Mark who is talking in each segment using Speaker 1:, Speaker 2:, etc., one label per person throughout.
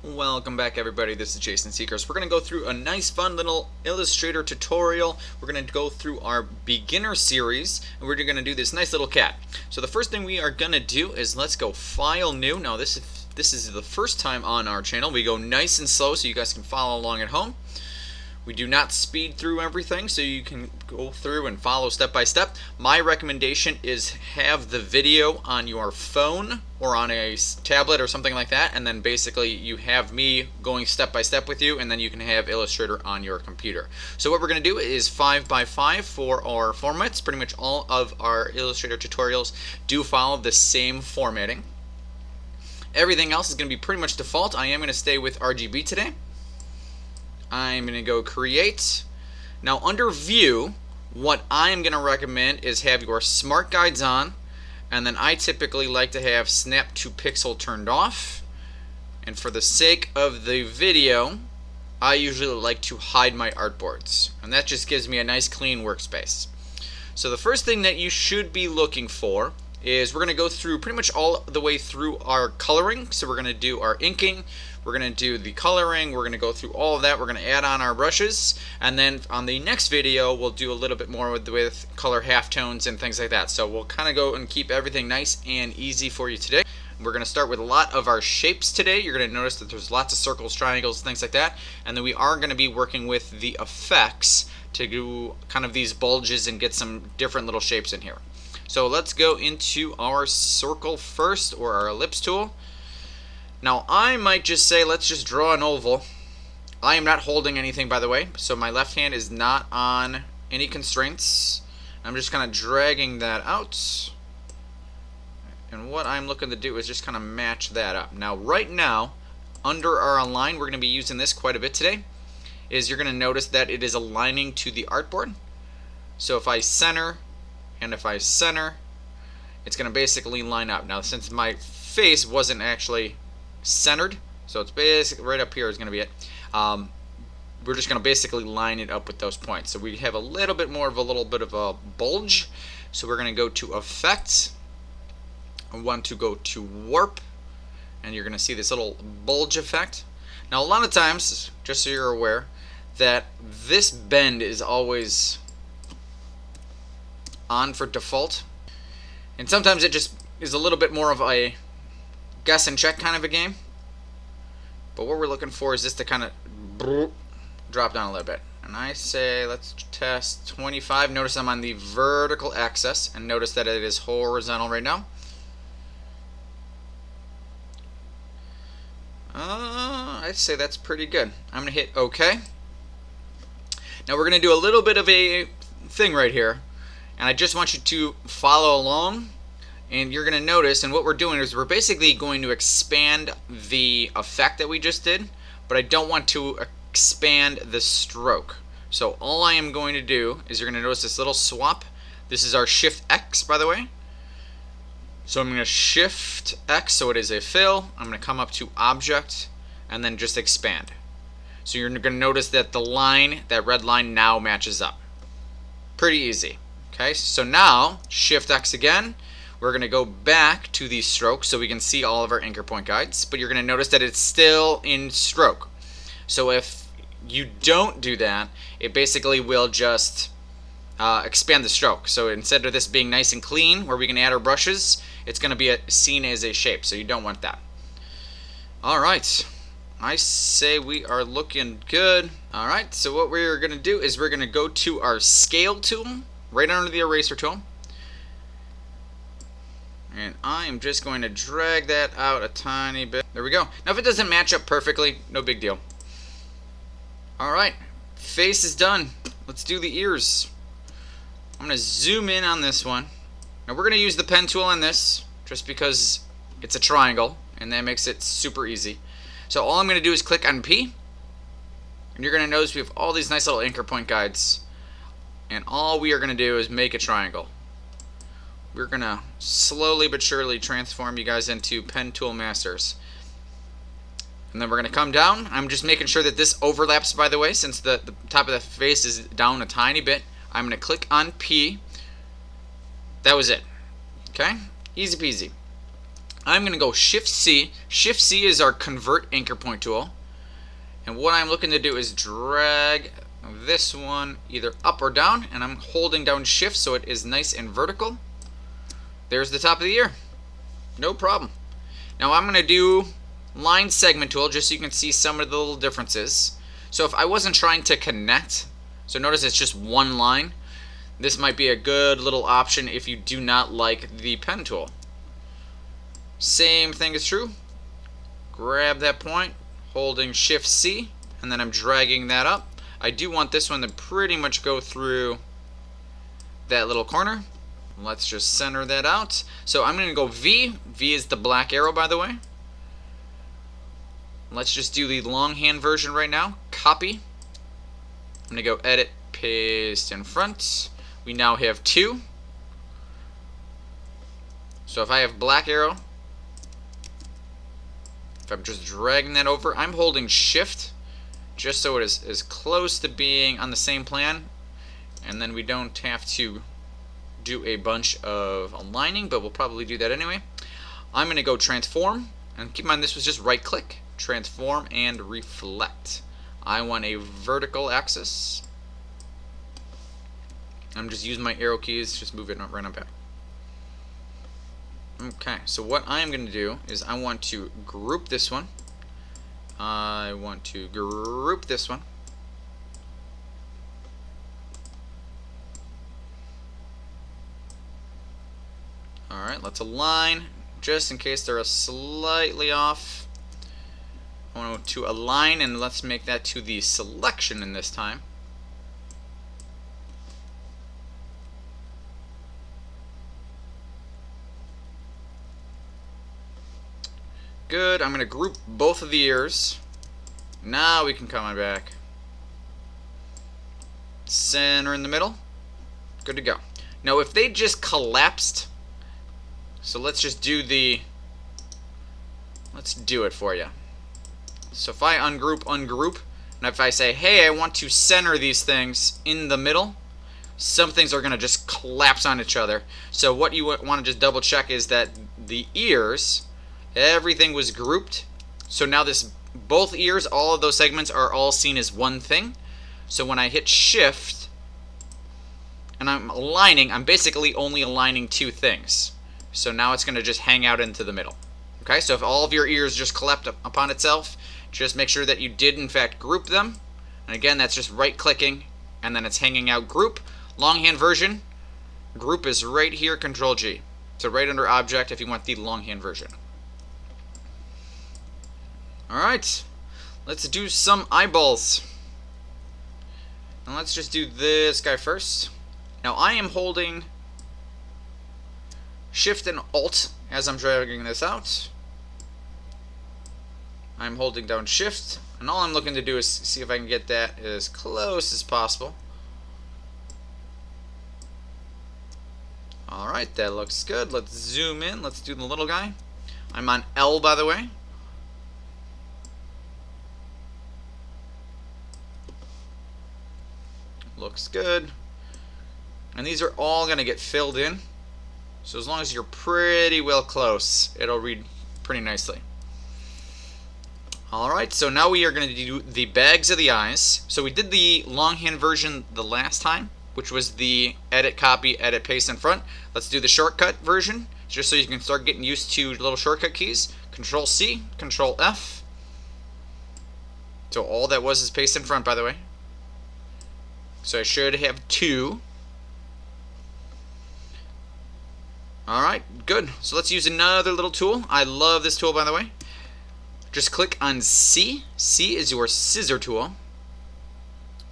Speaker 1: Welcome back everybody, this is Jason Seekers. We're going to go through a nice fun little Illustrator tutorial. We're going to go through our beginner series and we're going to do this nice little cat. So the first thing we are going to do is let's go File New. Now this is the first time on our channel. We go nice and slow so you guys can follow along at home. We do not speed through everything, so you can go through and follow step by step. My recommendation is have the video on your phone or on a tablet or something like that, and then basically you have me going step by step with you, and then you can have Illustrator on your computer. So what we're going to do is 5x5 for our formats. Pretty much all of our Illustrator tutorials do follow the same formatting. Everything else is going to be pretty much default. I am going to stay with RGB today. I'm going to go Create. Now under View, what I'm going to recommend is have your Smart Guides on, and then I typically like to have Snap to Pixel turned off. And for the sake of the video, I usually like to hide my artboards, and that just gives me a nice clean workspace. So the first thing that you should be looking for is we're going to go through pretty much all the way through our coloring. So we're going to do our inking, we're going to do the coloring, we're going to go through all of that, we're going to add on our brushes, and then on the next video we'll do a little bit more with color halftones and things like that. So we'll kind of go and keep everything nice and easy for you today. We're going to start with a lot of our shapes today. You're going to notice that there's lots of circles, triangles, things like that, and then we are going to be working with the effects to do kind of these bulges and get some different little shapes in here. So let's go into our circle first, or our ellipse tool. Now I might just say let's just draw an oval. I am not holding anything, by the way, so my left hand is not on any constraints. I'm just kind of dragging that out, and what I'm looking to do is just kind of match that up. Now right now, under our align, we're going to be using this quite a bit today, is you're going to notice that it is aligning to the artboard. So if I center, and if I center, it's going to basically line up. Now since my face wasn't actually centered, so it's basically right up here is going to be it, we're just going to basically line it up with those points. So we have a little bit more of a bulge. So we're going to go to Effect. I want to go to Warp, and you're going to see this little bulge effect. Now a lot of times, just so you're aware, that this bend is always on for default, and sometimes it just is a little bit more of a guess and check kind of a game, but what we're looking for is this to kind of drop down a little bit. And I say let's test 25. Notice I'm on the vertical axis, and notice that it is horizontal right now. I'd say that's pretty good. I'm gonna hit OK. Now we're gonna do a little bit of a thing right here, and I just want you to follow along, and you're going to notice, and what we're doing is we're basically going to expand the effect that we just did, but I don't want to expand the stroke. So all I am going to do is you're going to notice this little swap. This is our Shift X, by the way. So I'm going to Shift X so it is a fill. I'm going to come up to Object and then just expand. So you're going to notice that the line, that red line, now matches up. Pretty easy. Okay, so now Shift X again. We're going to go back to the stroke so we can see all of our anchor point guides, but you're going to notice that it's still in stroke. So if you don't do that, it basically will just expand the stroke. So instead of this being nice and clean where we can add our brushes, it's going to be seen as a shape, so you don't want that. Alright, I say we are looking good. Alright, so what we're going to do is we're going to go to our Scale tool right under the eraser tool, and I am just going to drag that out a tiny bit. There we go. Now if it doesn't match up perfectly, no big deal. Alright, face is done. Let's do the ears. I'm going to zoom in on this one. Now we're going to use the pen tool on this just because it's a triangle, and that makes it super easy. So all I'm going to do is click on P, and you're going to notice we have all these nice little anchor point guides. And all we are going to do is make a triangle. We're going to slowly but surely transform you guys into pen tool masters. And then we're going to come down. I'm just making sure that this overlaps, by the way, since the top of the face is down a tiny bit. I'm going to click on P. That was it. Okay? Easy peasy. I'm going to go Shift C. Shift C is our convert anchor point tool. And what I'm looking to do is drag this one either up or down, and I'm holding down Shift so it is nice and vertical. There's the top of the ear. No problem. Now I'm going to do line segment tool just so you can see some of the little differences. So if I wasn't trying to connect, so notice it's just one line, this might be a good little option if you do not like the pen tool. Same thing is true. Grab that point, holding Shift C, and then I'm dragging that up. I do want this one to pretty much go through that little corner. Let's just center that out. So I'm going to go V. V is the black arrow, by the way. Let's just do the longhand version right now. Copy. I'm going to go Edit, Paste in front. We now have 2. So if I have black arrow, if I'm just dragging that over, I'm holding Shift just so it is as close to being on the same plan, and then we don't have to do a bunch of aligning, but we'll probably do that anyway. I'm going to go Transform, and keep in mind this was just right click, Transform and Reflect. I want a vertical axis. I'm just using my arrow keys, just move it right on back. Okay, so what I'm going to do is I want to group this one. I want to group this one. Alright, let's align, just in case they're slightly off. I want to align, and let's make that to the selection in this time. Good. I'm going to group both of the ears. Now we can come on back. Center in the middle. Good to go. Now if they just collapsed, so let's just do the, let's do it for you. So if I ungroup, and if I say, hey, I want to center these things in the middle, some things are going to just collapse on each other. So what you want to just double check is that the ears, everything was grouped. So now this, both ears, all of those segments are all seen as one thing. So when I hit Shift and I'm aligning, I'm basically only aligning 2 things. So now it's going to just hang out into the middle. Okay, so if all of your ears just collapsed upon itself, just make sure that you did in fact group them. And again, that's just right clicking and then it's hanging out group. Longhand version, group is right here, Control G. So right under object if you want the longhand version. Alright, let's do some eyeballs. And let's just do this guy first. Now I am holding Shift and Alt as I'm dragging this out. I'm holding down Shift, and all I'm looking to do is see if I can get that as close as possible. Alright, that looks good. Let's zoom in. Let's do the little guy. I'm on L, by the way. Looks good. And these are all going to get filled in. So as long as you're pretty well close, it'll read pretty nicely. Alright, so now we are going to do the bags of the eyes. So we did the longhand version the last time, which was the edit, copy, edit, paste in front. Let's do the shortcut version, just so you can start getting used to little shortcut keys. Control C, Control F. So all that was is paste in front, by the way. So I should have 2. Alright, good. So let's use another little tool. I love this tool, by the way. Just click on C. C is your scissor tool.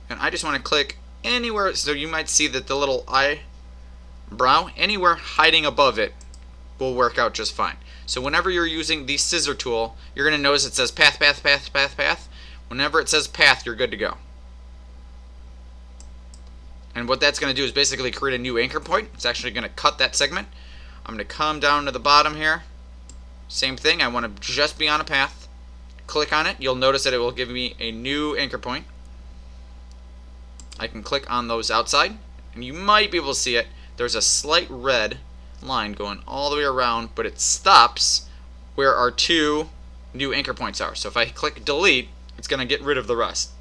Speaker 1: And I just want to click anywhere, so you might see that the little eyebrow, anywhere hiding above it will work out just fine. So whenever you're using the scissor tool, you're going to notice it says path, path, path, path, path. Whenever it says path, you're good to go. And what that's going to do is basically create a new anchor point. It's actually going to cut that segment. I'm going to come down to the bottom here. Same thing. I want to just be on a path. Click on it. You'll notice that it will give me a new anchor point. I can click on those outside, and you might be able to see it. There's a slight red line going all the way around, but it stops where our two new anchor points are. So if I click delete, it's going to get rid of the rest.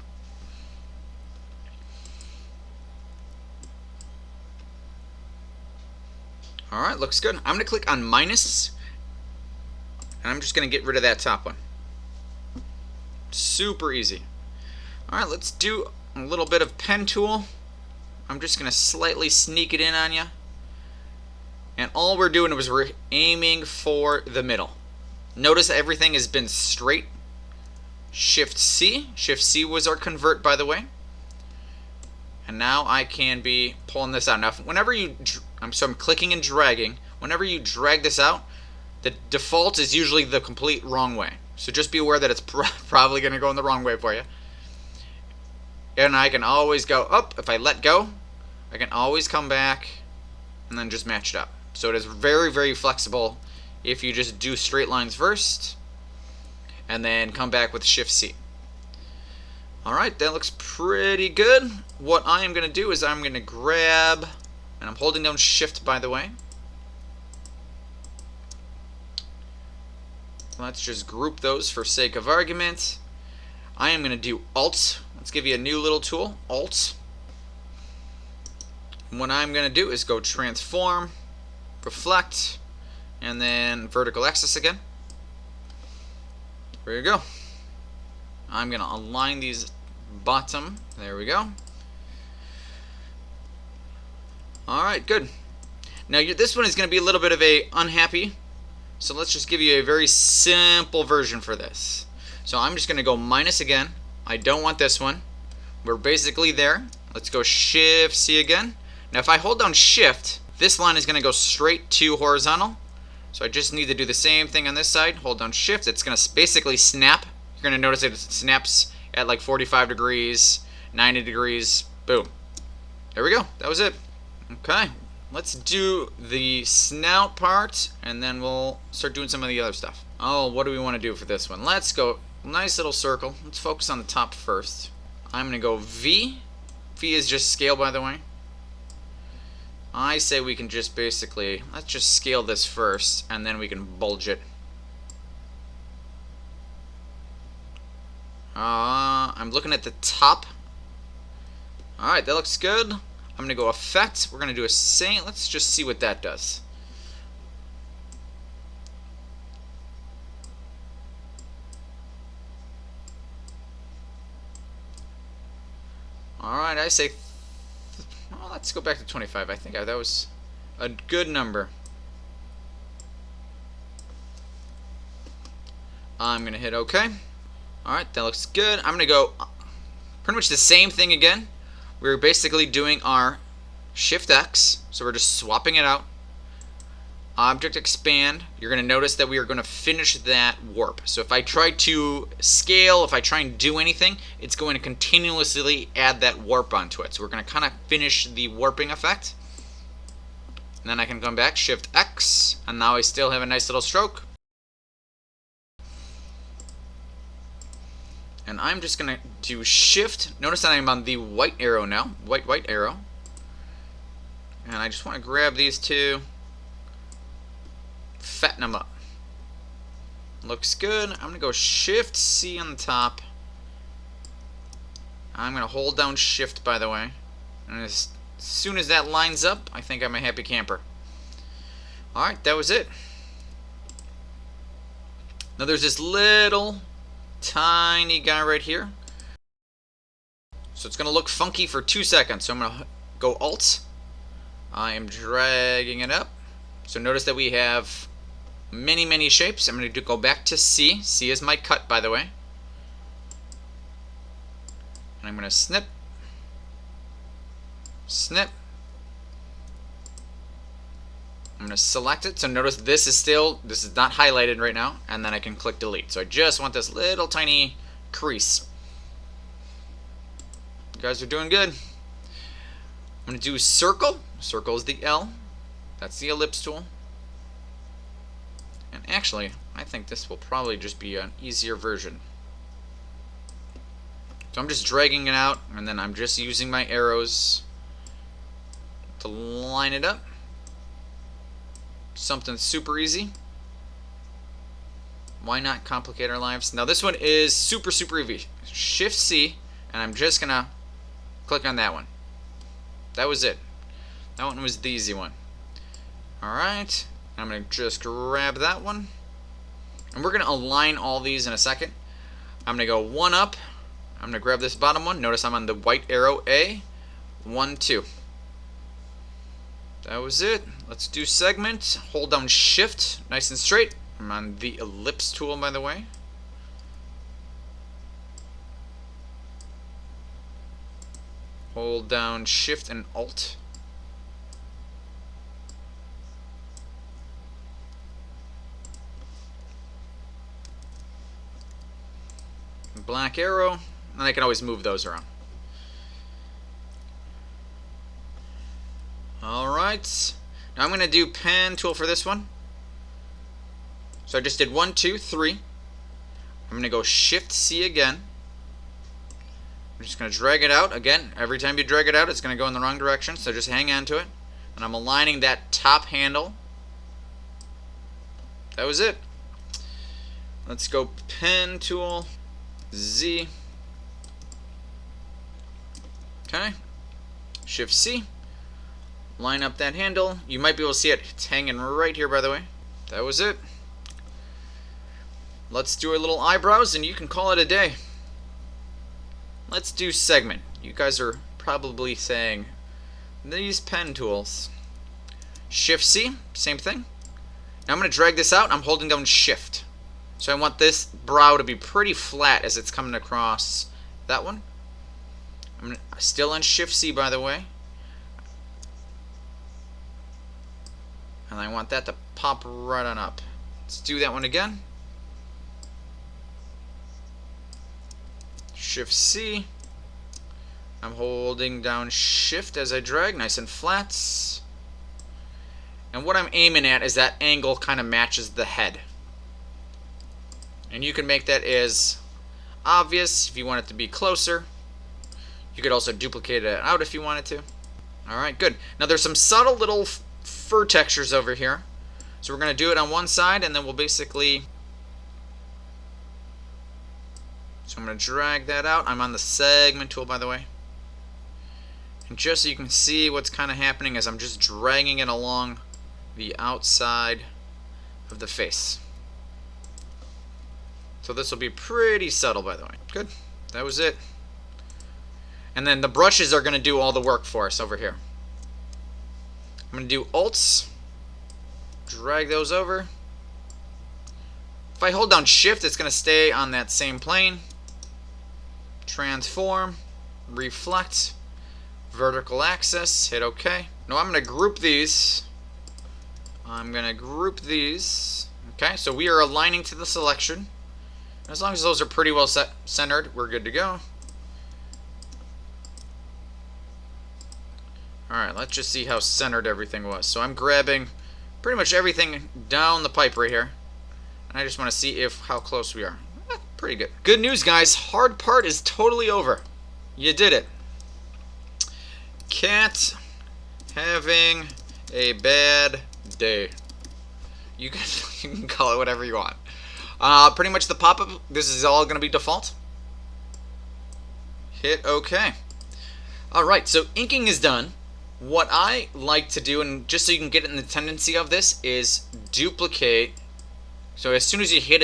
Speaker 1: Alright, looks good. I'm going to click on minus, and I'm just going to get rid of that top one. Super easy. Alright, let's do a little bit of pen tool. I'm just going to slightly sneak it in on you. And all we're doing is we're aiming for the middle. Notice everything has been straight. Shift C. Shift C was our convert, by the way. And now I can be pulling this out. Now, whenever you, I'm clicking and dragging. Whenever you drag this out, the default is usually the complete wrong way. So just be aware that it's probably going to go in the wrong way for you. And I can always go up. If I let go, I can always come back and then just match it up. So it is very, very flexible if you just do straight lines first and then come back with Shift C. Alright, that looks pretty good. What I am going to do is I'm going to grab, and I'm holding down Shift, by the way. Let's just group those for sake of argument. I am going to do Alt. Let's give you a new little tool, Alt. What I'm going to do is go Transform, Reflect, and then Vertical Axis again. There you go. I'm going to align these bottom. There we go. Alright, good. Now this one is going to be a little bit of a unhappy. So let's just give you a very simple version for this. So I'm just going to go minus again. I don't want this one. We're basically there. Let's go Shift C again. Now if I hold down Shift, this line is going to go straight to horizontal. So I just need to do the same thing on this side. Hold down Shift. It's going to basically snap. You're going to notice it snaps at like 45 degrees, 90 degrees. Boom. There we go. That was it. Okay. Let's do the snout part, and then we'll start doing some of the other stuff. Oh, what do we want to do for this one? Let's go. Nice little circle. Let's focus on the top first. I'm going to go V. V is just scale, by the way. I say we can just basically, let's just scale this first, and then we can bulge it. I'm looking at the top. Alright, that looks good. I'm going to go Effect. We're going to do a Saint. Let's just see what that does. Alright, I say, well, let's go back to 25. I think that was a good number. I'm going to hit OK. Alright, that looks good. I'm going to go pretty much the same thing again. We're basically doing our Shift X, so we're just swapping it out. Object Expand. You're going to notice that we are going to finish that warp. So if I try to scale, if I try and do anything, it's going to continuously add that warp onto it. So we're going to kind of finish the warping effect. And then I can come back, Shift X, and now I still have a nice little stroke. And I'm just going to do Shift. Notice that I'm on the white arrow now. White arrow. And I just want to grab these two. Fatten them up. Looks good. I'm going to go Shift C on the top. I'm going to hold down Shift, by the way. And as soon as that lines up, I think I'm a happy camper. Alright, that was it. Now there's this little tiny guy right here. So it's going to look funky for 2 seconds. So I'm going to go Alt. I am dragging it up. So notice that we have many shapes. I'm going to go back to C. C is my cut, by the way. And I'm going to snip. Snip. I'm going to select it. So notice this is not highlighted right now. And then I can click delete. So I just want this little tiny crease. You guys are doing good. I'm going to do circle. Circle is the L. That's the ellipse tool. And actually, I think this will probably just be an easier version. So I'm just dragging it out, and then I'm just using my arrows to line it up. Something super easy. Why not complicate our lives? Now this one is super easy. Shift C, and I'm just gonna click on that one. That was it. That one was the easy one. Alright, I'm gonna just grab that one. And we're gonna align all these in a second. I'm gonna go one up. I'm gonna grab this bottom one. Notice I'm on the white arrow A. 1, 2. That was it. Let's do segment. Hold down Shift, nice and straight. I'm on the ellipse tool, by the way. Hold down Shift and Alt. Black arrow, and I can always move those around. Alright, now I'm going to do pen tool for this one. So I just did 1, 2, 3. I'm going to go Shift C again. I'm just going to drag it out. Again, every time you drag it out, it's going to go in the wrong direction, so just hang on to it. And I'm aligning that top handle. That was it. Let's go pen tool, Z. Okay. Shift C. Line up that handle. You might be able to see it. It's hanging right here, by the way. That was it. Let's do our little eyebrows, and you can call it a day. Let's do segment. You guys are probably saying, these pen tools. Shift C, same thing. Now I'm going to drag this out. I'm holding down Shift. So I want this brow to be pretty flat as it's coming across that one. I'm still on Shift C, by the way. And I want that to pop right on up. Let's do that one again. Shift C. I'm holding down Shift as I drag, nice and flat. And what I'm aiming at is that angle kind of matches the head. And you can make that as obvious if you want it to be closer. You could also duplicate it out if you wanted to. Alright, good. Now there's some subtle little fur textures over here. So we're going to do it on one side, and then we'll basically... So I'm going to drag that out. I'm on the segment tool, by the way. And just so you can see what's kind of happening is I'm just dragging it along the outside of the face. So this will be pretty subtle, by the way. Good. That was it. And then the brushes are going to do all the work for us over here. I'm going to do Alts. Drag those over. If I hold down Shift, it's going to stay on that same plane. Transform. Reflect. Vertical axis. Hit OK. Now I'm going to group these. Okay, so we are aligning to the selection. As long as those are pretty well centered, we're good to go. Alright, let's just see how centered everything was. So I'm grabbing pretty much everything down the pipe right here. And I just want to see how close we are. Pretty good. Good news, guys. Hard part is totally over. You did it. Cat having a bad day. You can call it whatever you want. Pretty much the pop-up, this is all going to be default. Hit OK. Alright, so inking is done. What I like to do, and just so you can get in the tendency of this, is duplicate. So as soon as you hit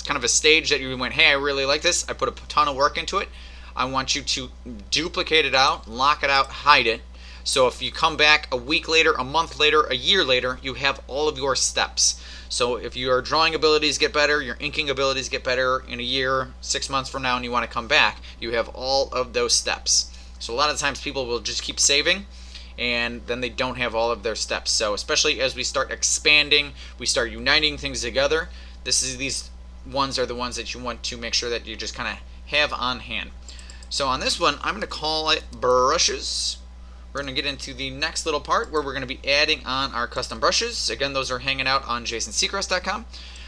Speaker 1: kind of a stage that you went, hey, I really like this, I put a ton of work into it, I want you to duplicate it out, lock it out, hide it. So if you come back a week later, a month later, a year later, you have all of your steps. So if your drawing abilities get better, your inking abilities get better in a year, 6 months from now, and you want to come back, you have all of those steps. So a lot of times people will just keep saving, and then they don't have all of their steps. So especially as we start expanding, we start uniting things together, these ones are the ones that you want to make sure that you just kind of have on hand. So on this one, I'm going to call it brushes. We're going to get into the next little part where we're going to be adding on our custom brushes. Again, those are hanging out on jasonseacrest.com.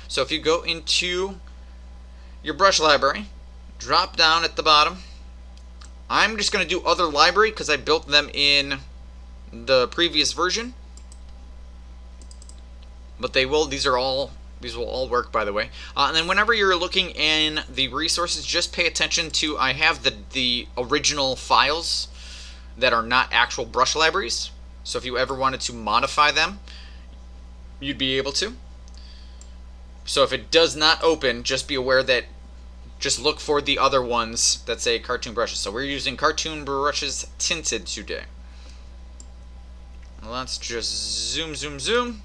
Speaker 1: So if you go into your brush library, drop down at the bottom. I'm just going to do other library because I built them in the previous version. But these are all These will all work, by the way. And then whenever you're looking in the resources, just pay attention to, I have the original files that are not actual brush libraries. So if you ever wanted to modify them, you'd be able to. So if it does not open, just be aware that just look for the other ones that say cartoon brushes. So we're using cartoon brushes tinted today. Let's just zoom, zoom, zoom.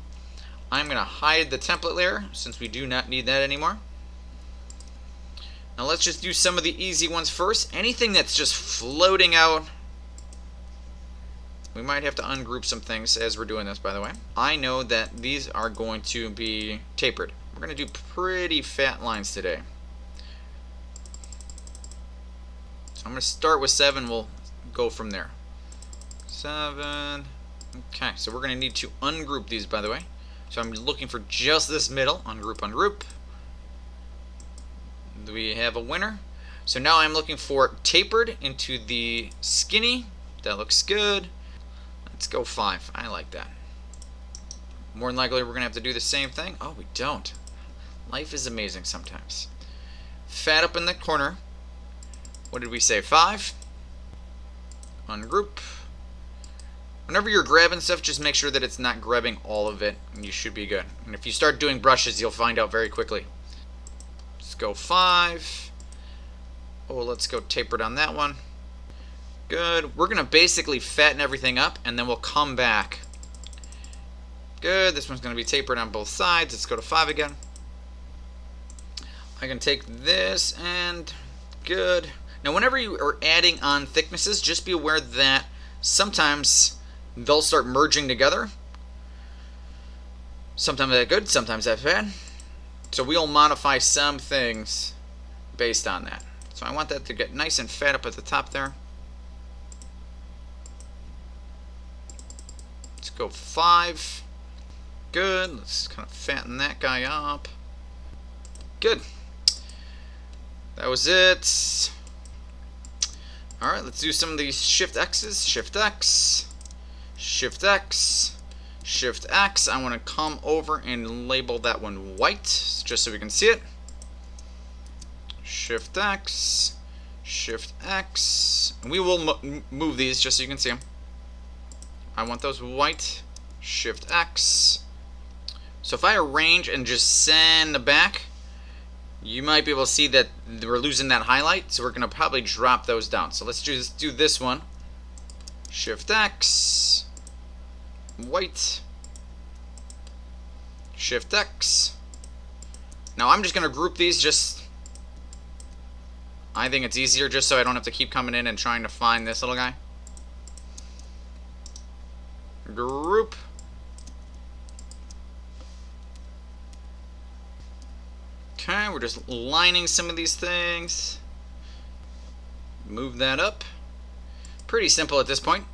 Speaker 1: I'm going to hide the template layer since we do not need that anymore. Now let's just do some of the easy ones first. Anything that's just floating out, we might have to ungroup some things as we're doing this, by the way. I know that these are going to be tapered. We're going to do pretty fat lines today. So I'm going to start with 7. We'll go from there. 7. Okay, so we're going to need to ungroup these, by the way. So I'm looking for just this middle. Ungroup, ungroup. Do we have a winner? So now I'm looking for tapered into the skinny. That looks good. Let's go 5. I like that. More than likely, we're going to have to do the same thing. Oh, we don't. Life is amazing sometimes. Fat up in the corner. What did we say? 5. Ungroup. Whenever you're grabbing stuff, just make sure that it's not grabbing all of it, and you should be good. And if you start doing brushes, you'll find out very quickly. Let's go 5. Oh, let's go tapered on that one. Good. We're going to basically fatten everything up, and then we'll come back. Good. This one's going to be tapered on both sides. Let's go to 5 again. I can take this, and good. Now, whenever you are adding on thicknesses, just be aware that sometimes they'll start merging together. Sometimes that's good, sometimes that's bad. So we'll modify some things based on that. So I want that to get nice and fat up at the top there. Let's go 5. Good. Let's kind of fatten that guy up. Good. That was it. Alright, let's do some of these Shift X's. Shift X. Shift X. Shift X. I want to come over and label that one white, just so we can see it. Shift X. Shift X. And we will move these just so you can see them. I want those white. Shift X. So if I arrange and just send the back, you might be able to see that we're losing that highlight, so we're going to probably drop those down. So let's just do this one. Shift X. White. Shift X. Now I'm just going to group these just... I think it's easier just so I don't have to keep coming in and trying to find this little guy. Group. Okay, we're just lining some of these things. Move that up. Pretty simple at this point.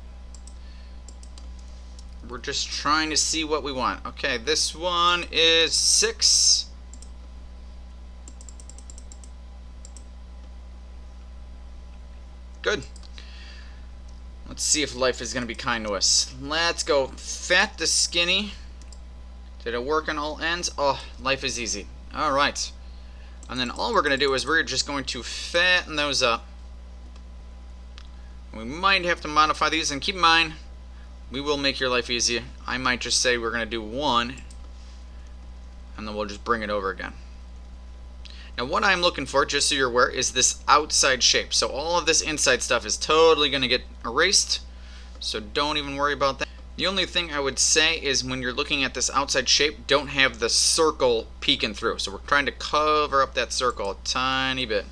Speaker 1: We're just trying to see what we want. Okay, this one is 6. Good. Let's see if life is going to be kind to us. Let's go fat to skinny. Did it work on all ends? Oh, life is easy. All right. And then all we're going to do is we're just going to fatten those up. We might have to modify these, and keep in mind, we will make your life easier. I might just say we're going to do 1, and then we'll just bring it over again. Now what I'm looking for, just so you're aware, is this outside shape. So all of this inside stuff is totally going to get erased, so don't even worry about that. The only thing I would say is when you're looking at this outside shape, don't have the circle peeking through. So we're trying to cover up that circle a tiny bit.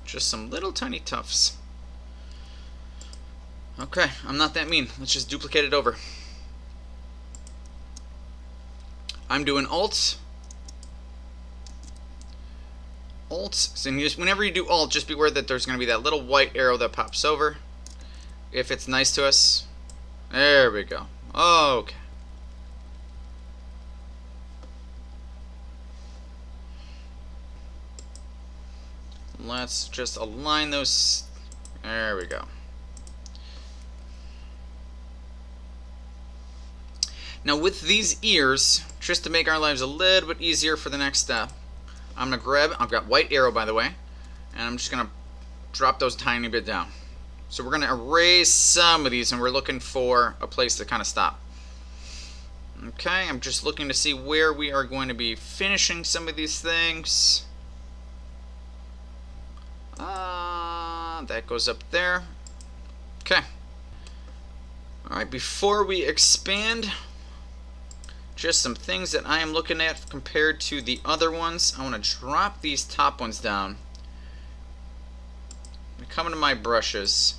Speaker 1: Just some little tiny tufts. Okay, I'm not that mean. Let's just duplicate it over. I'm doing Alt. Alt. So whenever you do Alt, just be aware that there's going to be that little white arrow that pops over. If it's nice to us. There we go. Okay. Let's just align those. There we go. Now with these ears, just to make our lives a little bit easier for the next step, I'm going to grab, I've got white arrow by the way, and I'm just going to drop those tiny bit down. So we're going to erase some of these, and we're looking for a place to kind of stop. Okay, I'm just looking to see where we are going to be finishing some of these things. That goes up there. Okay. Alright, before we expand, just some things that I am looking at compared to the other ones. I want to drop these top ones down. I'm coming to my brushes.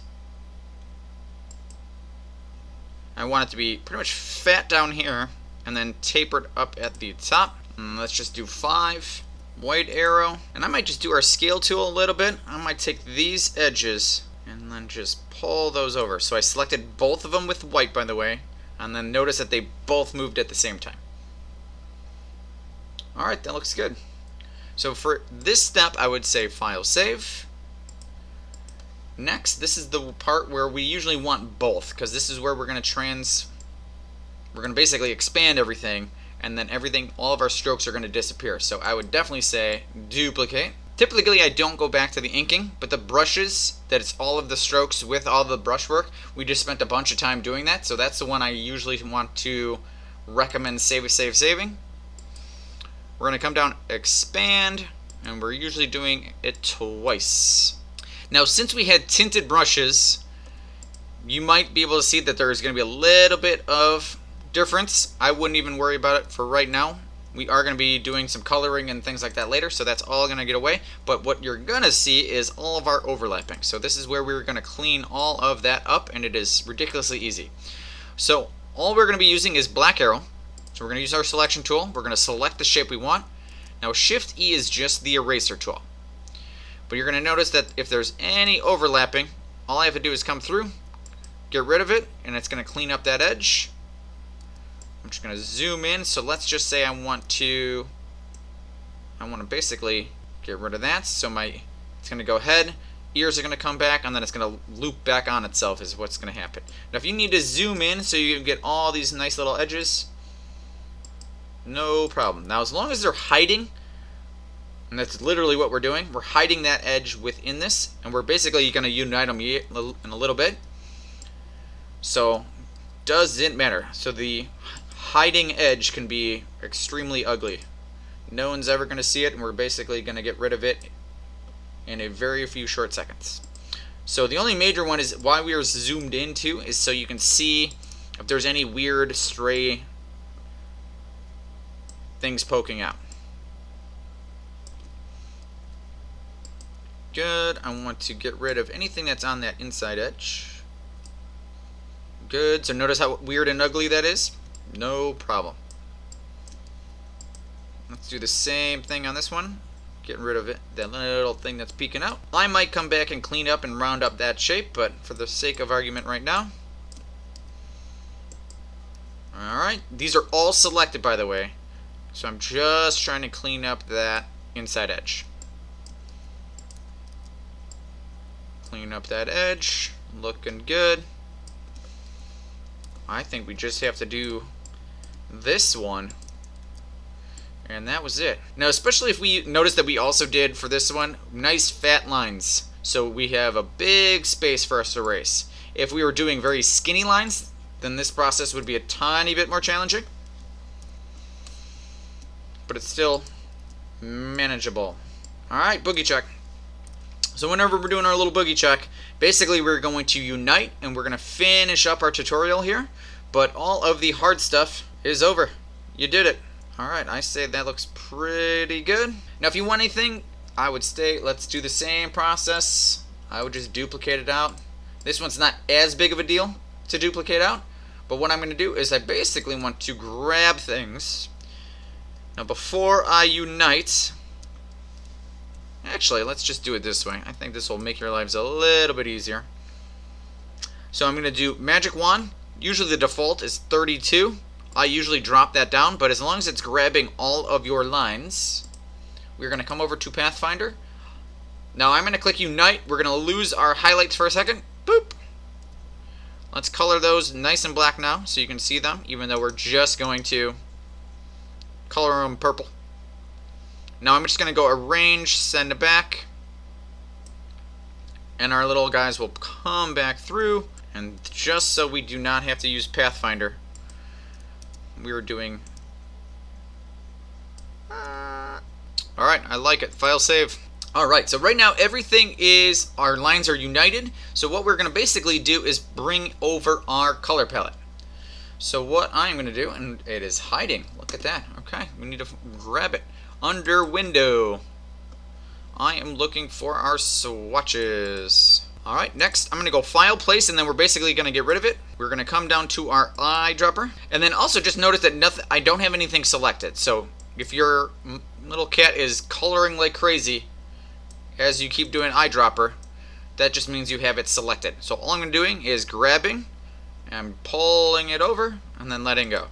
Speaker 1: I want it to be pretty much fat down here and then tapered up at the top. And let's just do 5. White arrow. And I might just do our scale tool a little bit. I might take these edges and then just pull those over. So I selected both of them with white, by the way. And then notice that they both moved at the same time. Alright, that looks good. So for this step, I would say File, Save. Next, this is the part where we usually want both, because this is where we're going to basically expand everything, and then everything, all of our strokes are going to disappear. So I would definitely say duplicate. Typically I don't go back to the inking, but the brushes, that it's all of the strokes with all the brushwork, we just spent a bunch of time doing that, so that's the one I usually want to recommend saving. We're going to come down, expand, and we're usually doing it twice. Now, since we had tinted brushes, you might be able to see that there's going to be a little bit of difference. I wouldn't even worry about it for right now. We are going to be doing some coloring and things like that later, so that's all going to get away. But what you're going to see is all of our overlapping. So this is where we're going to clean all of that up, and it is ridiculously easy. So all we're going to be using is black arrow. So we're going to use our selection tool. We're going to select the shape we want. Now Shift E is just the eraser tool. But you're going to notice that if there's any overlapping, all I have to do is come through, get rid of it, and it's going to clean up that edge. I'm just going to zoom in. So let's just say I want to basically get rid of that. So it's going to go ahead, ears are going to come back, and then it's going to loop back on itself is what's going to happen. Now if you need to zoom in so you can get all these nice little edges, no problem. Now as long as they're hiding, and that's literally what we're doing. We're hiding that edge within this, and we're basically going to unite them in a little bit. So, doesn't matter. So the hiding edge can be extremely ugly. No one's ever going to see it, and we're basically going to get rid of it in a very few short seconds. So the only major one is why we are zoomed into is so you can see if there's any weird stray things poking out. Good. I want to get rid of anything that's on that inside edge. Good. So notice how weird and ugly that is? No problem. Let's do the same thing on this one. Getting rid of it, that little thing that's peeking out. I might come back and clean up and round up that shape, but for the sake of argument right now. Alright. These are all selected, by the way. So I'm just trying to clean up that inside edge. Clean up that edge, looking good. I think we just have to do this one, and that was it. Now, especially if we notice that we also did for this one nice fat lines, so we have a big space for us to erase. If we were doing very skinny lines, then this process would be a tiny bit more challenging, but it's still manageable. Alright, boogie check. So whenever we're doing our little boogie check, basically we're going to unite and we're going to finish up our tutorial here. But all of the hard stuff is over. You did it. Alright, I say that looks pretty good. Now if you want anything, I would say let's do the same process. I would just duplicate it out. This one's not as big of a deal to duplicate out. But what I'm going to do is I basically want to grab things. Now before I unite... Actually, let's just do it this way. I think this will make your lives a little bit easier. So I'm going to do Magic Wand. Usually the default is 32. I usually drop that down, but as long as it's grabbing all of your lines, we're going to come over to Pathfinder. Now I'm going to click Unite. We're going to lose our highlights for a second. Boop. Let's color those nice and black now so you can see them, even though we're just going to color them purple. Now I'm just going to go arrange, send it back. And our little guys will come back through. And just so we do not have to use Pathfinder, we are doing... Alright, I like it. File save. Alright, so right now everything is, our lines are united. So what we're going to basically do is bring over our color palette. So what I'm going to do, and it is hiding. Look at that. Okay, we need to grab it. Under window. I am looking for our swatches. Alright, next I'm going to go file place, and then we're basically going to get rid of it. We're going to come down to our eyedropper. And then also just notice that I don't have anything selected. So if your little cat is coloring like crazy as you keep doing eyedropper, that just means you have it selected. So all I'm doing is grabbing and pulling it over and then letting go.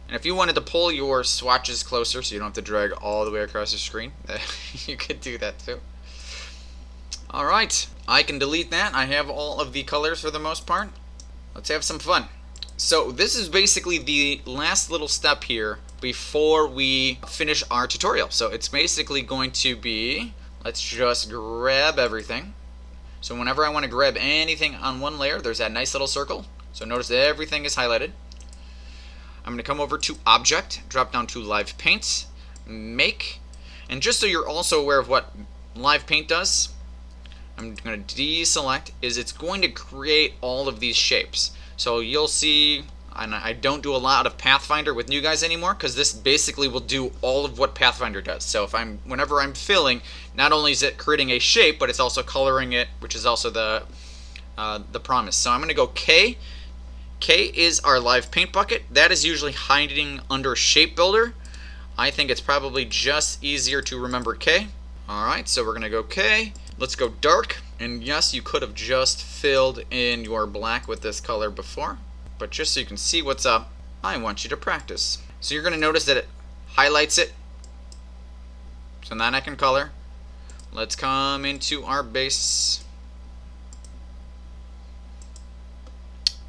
Speaker 1: And if you wanted to pull your swatches closer so you don't have to drag all the way across the screen, you could do that too. Alright, I can delete that. I have all of the colors for the most part. Let's have some fun. So this is basically the last little step here before we finish our tutorial. So it's basically going to be, let's just grab everything. So whenever I want to grab anything on one layer, there's that nice little circle. So notice that everything is highlighted. I'm going to come over to Object, drop down to Live Paint, Make, and just so you're also aware of what Live Paint does, I'm going to deselect, is it's going to create all of these shapes. So you'll see, and I don't do a lot of Pathfinder with new guys anymore, because this basically will do all of what Pathfinder does. So whenever I'm filling, not only is it creating a shape, but it's also coloring it, which is also the promise. So I'm going to go K. K is our live paint bucket. That is usually hiding under Shape Builder. I think it's probably just easier to remember K. Alright, so we're going to go K. Let's go dark. And yes, you could have just filled in your black with this color before. But just so you can see what's up, I want you to practice. So you're going to notice that it highlights it. So now I can color. Let's come into our base.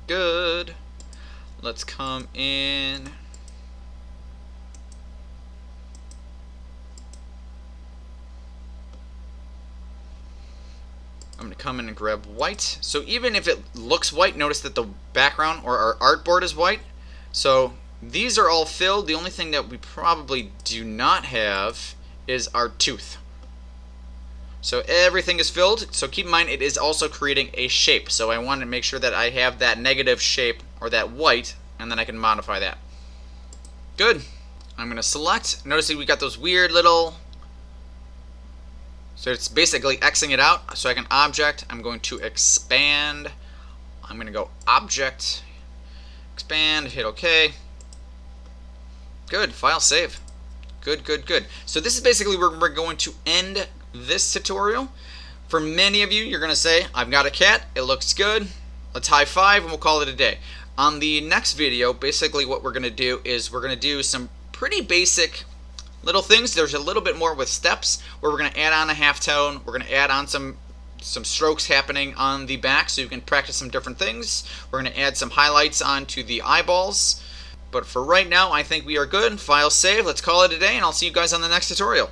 Speaker 1: Good. Let's come in. I'm going to come in and grab white. So even if it looks white, notice that the background or our artboard is white. So these are all filled. The only thing that we probably do not have is our tooth. So everything is filled. So keep in mind it is also creating a shape. So I want to make sure that I have that negative shape or that white, and then I can modify that. Good. I'm going to select. Notice that we got those weird little... So it's basically Xing it out. So I can object. I'm going to expand. I'm going to go object, expand, hit OK. Good. File save. Good, good, good. So this is basically where we're going to end this tutorial. For many of you, you're going to say, I've got a cat. It looks good. Let's high five and we'll call it a day. On the next video, basically what we're going to do is we're going to do some pretty basic little things. There's a little bit more with steps where we're going to add on a halftone. We're going to add on some strokes happening on the back so you can practice some different things. We're going to add some highlights onto the eyeballs. But for right now, I think we are good. File save. Let's call it a day, and I'll see you guys on the next tutorial.